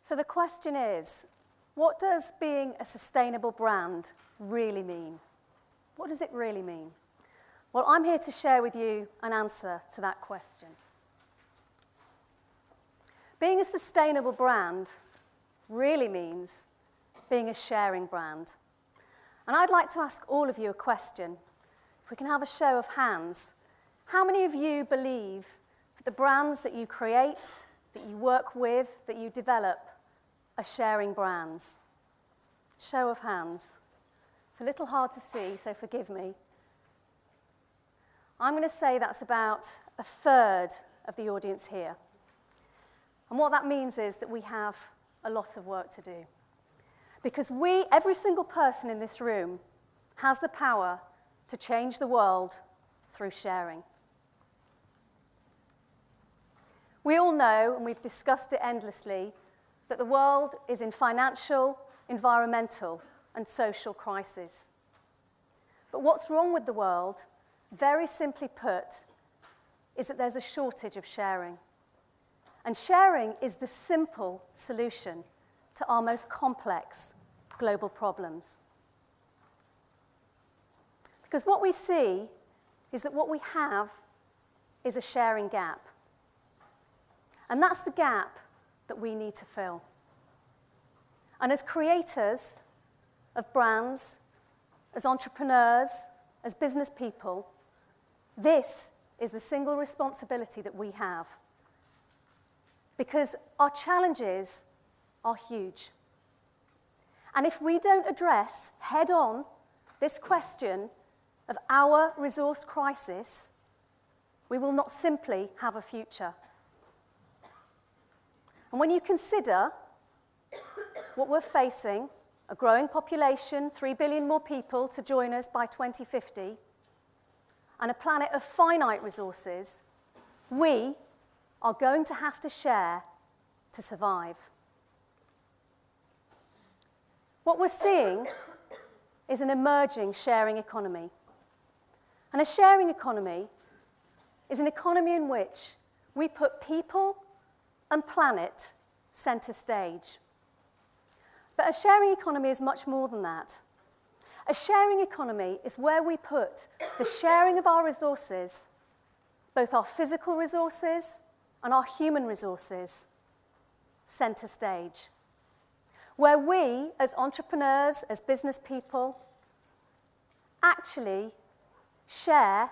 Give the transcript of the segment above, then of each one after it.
So the question is, what does being a sustainable brand really mean? What does it really mean? Well, I'm here to share with you an answer to that question. Being a sustainable brand really means being a sharing brand. And I'd like to ask all of you a question. If we can have a show of hands, how many of you believe that the brands that you create, that you work with, that you develop, are sharing brands? Show of hands. It's a little hard to see, so forgive me. I'm going to say that's about a third of the audience here. And what that means is that we have a lot of work to do. Because every single person in this room, has the power to change the world through sharing. We all know, and we've discussed it endlessly, that the world is in financial, environmental, and social crisis. But what's wrong with the world, very simply put, is that there's a shortage of sharing. And sharing is the simple solution to our most complex global problems. Because what we see is that what we have is a sharing gap. And that's the gap that we need to fill. And as creators of brands, as entrepreneurs, as business people, this is the single responsibility that we have. Because our challenges are huge. And if we don't address head-on this question of our resource crisis, we will not simply have a future. And when you consider what we're facing, a growing population, 3 billion more people to join us by 2050, and a planet of finite resources, we are going to have to share to survive. What we're seeing is an emerging sharing economy. And a sharing economy is an economy in which we put people and planet center stage. But a sharing economy is much more than that. A sharing economy is where we put the sharing of our resources, both our physical resources and our human resources, center stage. Where we, as entrepreneurs, as business people, actually share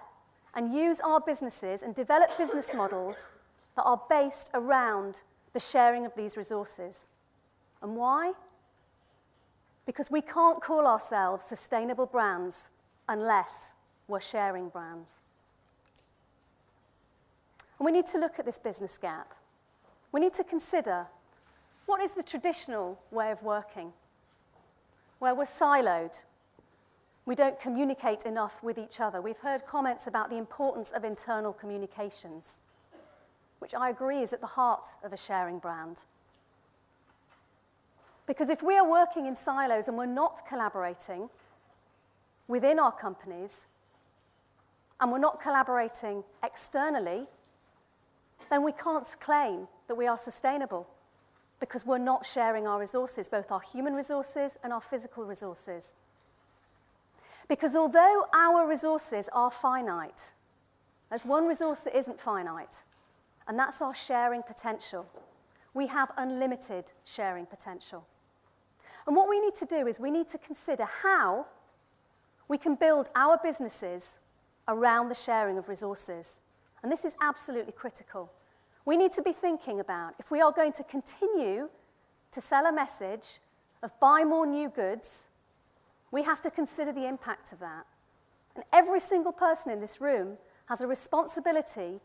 and use our businesses and develop business models that are based around the sharing of these resources. And why? Because we can't call ourselves sustainable brands unless we're sharing brands. And we need to look at this business gap. We need to consider, what is the traditional way of working? Where we're siloed. We don't communicate enough with each other. We've heard comments about the importance of internal communications, which I agree is at the heart of a sharing brand. Because if we are working in silos and we're not collaborating within our companies, and we're not collaborating externally, then we can't claim that we are sustainable, because we're not sharing our resources, both our human resources and our physical resources. Because although our resources are finite, there's one resource that isn't finite, and that's our sharing potential. We have unlimited sharing potential. And what we need to do is we need to consider how we can build our businesses around the sharing of resources. And this is absolutely critical. We need to be thinking about, if we are going to continue to sell a message of buy more new goods, we have to consider the impact of that. And every single person in this room has a responsibility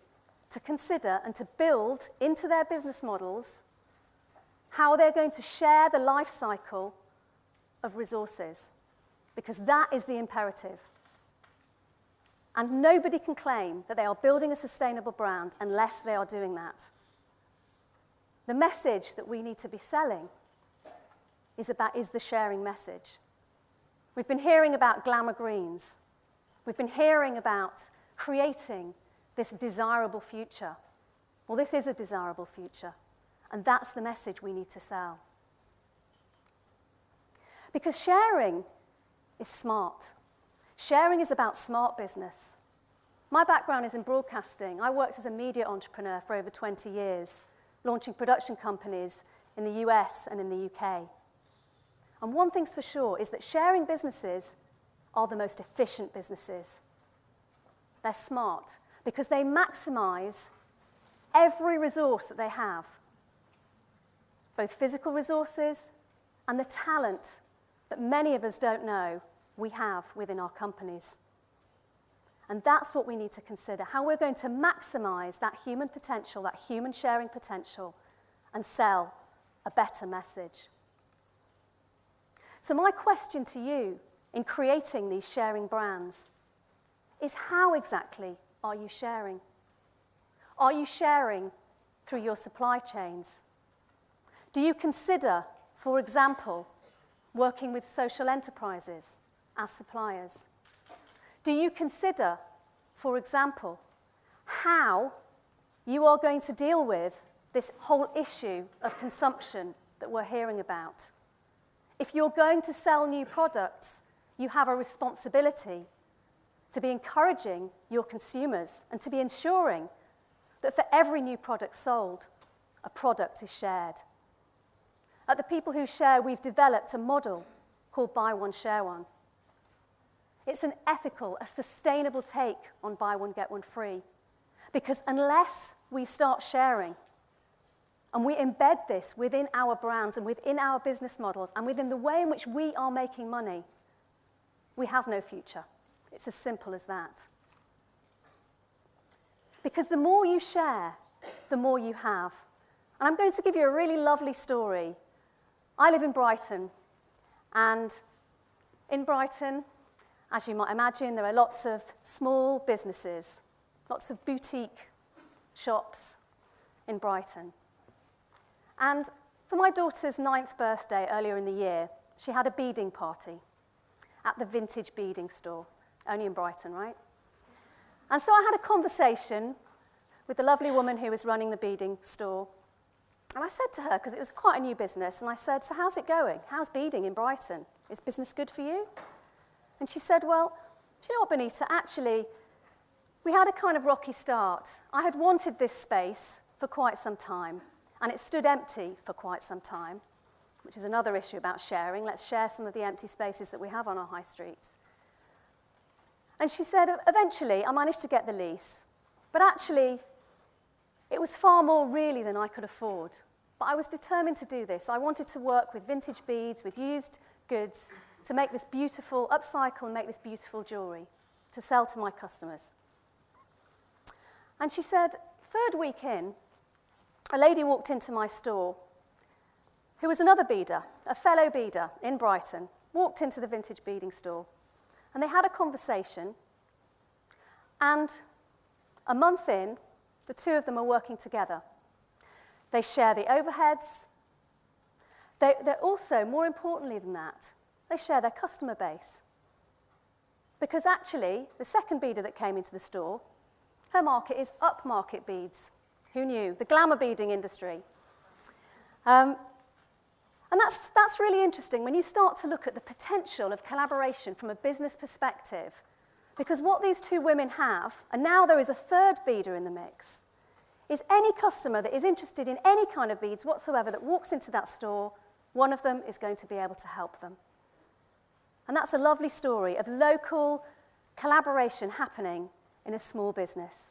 to consider and to build into their business models how they're going to share the life cycle of resources, because that is the imperative. And nobody can claim that they are building a sustainable brand unless they are doing that. The message that we need to be selling is the sharing message. We've been hearing about glamour greens. We've been hearing about creating this desirable future. Well, this is a desirable future. And that's the message we need to sell. Because sharing is smart. Sharing is about smart business. My background is in broadcasting. I worked as a media entrepreneur for over 20 years, launching production companies in the US and in the UK. And one thing's for sure is that sharing businesses are the most efficient businesses. They're smart because they maximize every resource that they have, both physical resources and the talent that many of us don't know we have within our companies. And that's what we need to consider, how we're going to maximize that human potential, that human sharing potential, and sell a better message. So my question to you in creating these sharing brands is, how exactly are you sharing? Are you sharing through your supply chains? Do you consider, for example, working with social enterprises as suppliers? Do you consider, for example, how you are going to deal with this whole issue of consumption that we're hearing about? If you're going to sell new products, you have a responsibility to be encouraging your consumers and to be ensuring that for every new product sold, a product is shared. At the People Who Share, we've developed a model called Buy One, Share One. It's an ethical, a sustainable take on buy one, get one free. Because unless we start sharing and we embed this within our brands and within our business models and within the way in which we are making money, we have no future. It's as simple as that. Because the more you share, the more you have. And I'm going to give you a really lovely story. I live in Brighton, and in Brighton, as you might imagine, there are lots of small businesses, lots of boutique shops in Brighton. And for my daughter's 9th birthday earlier in the year, she had a beading party at the Vintage Beading Store, only in Brighton, right? And so I had a conversation with the lovely woman who was running the beading store. And I said to her, because it was quite a new business, and I said, so how's it going? How's beading in Brighton? Is business good for you? And she said, well, do you know what, Benita? Actually, we had a kind of rocky start. I had wanted this space for quite some time, and it stood empty for quite some time, which is another issue about sharing. Let's share some of the empty spaces that we have on our high streets. And she said, eventually, I managed to get the lease, but actually, it was far more really than I could afford. But I was determined to do this. I wanted to work with vintage beads, with used goods, to make this beautiful, upcycle and make this beautiful jewelry to sell to my customers. And she said, 3rd week in, a lady walked into my store who was another beader, a fellow beader in Brighton, walked into the vintage beading store, and they had a conversation, and a month in, the two of them are working together. They share the overheads. They're also, more importantly than that, they share their customer base. Because actually, the second beader that came into the store, her market is upmarket beads. Who knew? The glamour beading industry. And that's really interesting when you start to look at the potential of collaboration from a business perspective. Because what these two women have, and now there is a 3rd beader in the mix, is any customer that is interested in any kind of beads whatsoever that walks into that store, one of them is going to be able to help them. And that's a lovely story of local collaboration happening in a small business.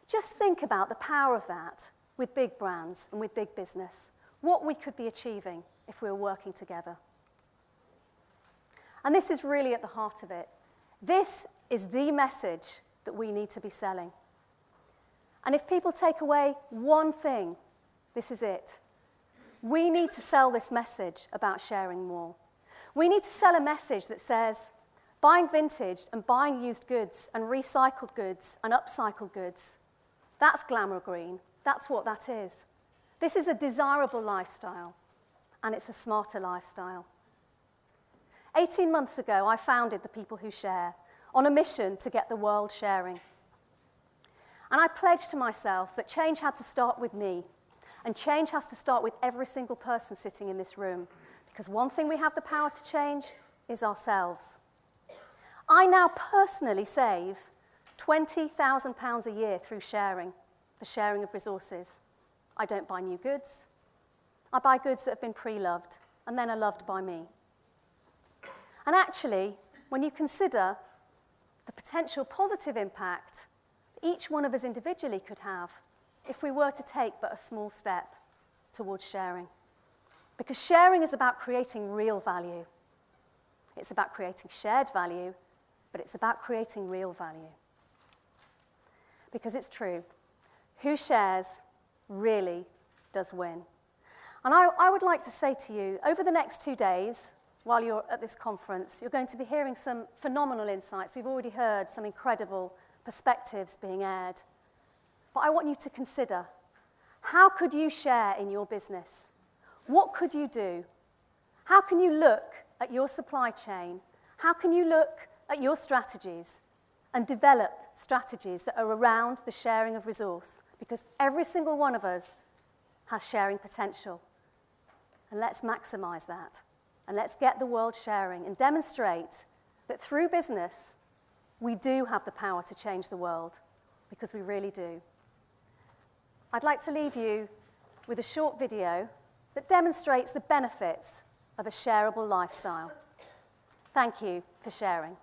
Just think about the power of that with big brands and with big business, what we could be achieving if we were working together. And this is really at the heart of it. This is the message that we need to be selling. And if people take away one thing, this is it. We need to sell this message about sharing more. We need to sell a message that says, buying vintage and buying used goods and recycled goods and upcycled goods, that's glamour green. That's what that is. This is a desirable lifestyle, and it's a smarter lifestyle. 18 months ago, I founded the People Who Share on a mission to get the world sharing. And I pledged to myself that change had to start with me. And change has to start with every single person sitting in this room, because one thing we have the power to change is ourselves. I now personally save £20,000 a year through sharing, the sharing of resources. I don't buy new goods. I buy goods that have been pre-loved and then are loved by me. And actually, when you consider the potential positive impact each one of us individually could have if we were to take but a small step towards sharing. Because sharing is about creating real value. It's about creating shared value, but it's about creating real value. Because it's true, who shares really does win. And I would like to say to you, over the next 2 days, while you're at this conference, you're going to be hearing some phenomenal insights. We've already heard some incredible perspectives being aired. But I want you to consider, how could you share in your business? What could you do? How can you look at your supply chain? How can you look at your strategies and develop strategies that are around the sharing of resource? Because every single one of us has sharing potential. And let's maximize that. And let's get the world sharing and demonstrate that through business, we do have the power to change the world, because we really do. I'd like to leave you with a short video that demonstrates the benefits of a shareable lifestyle. Thank you for sharing.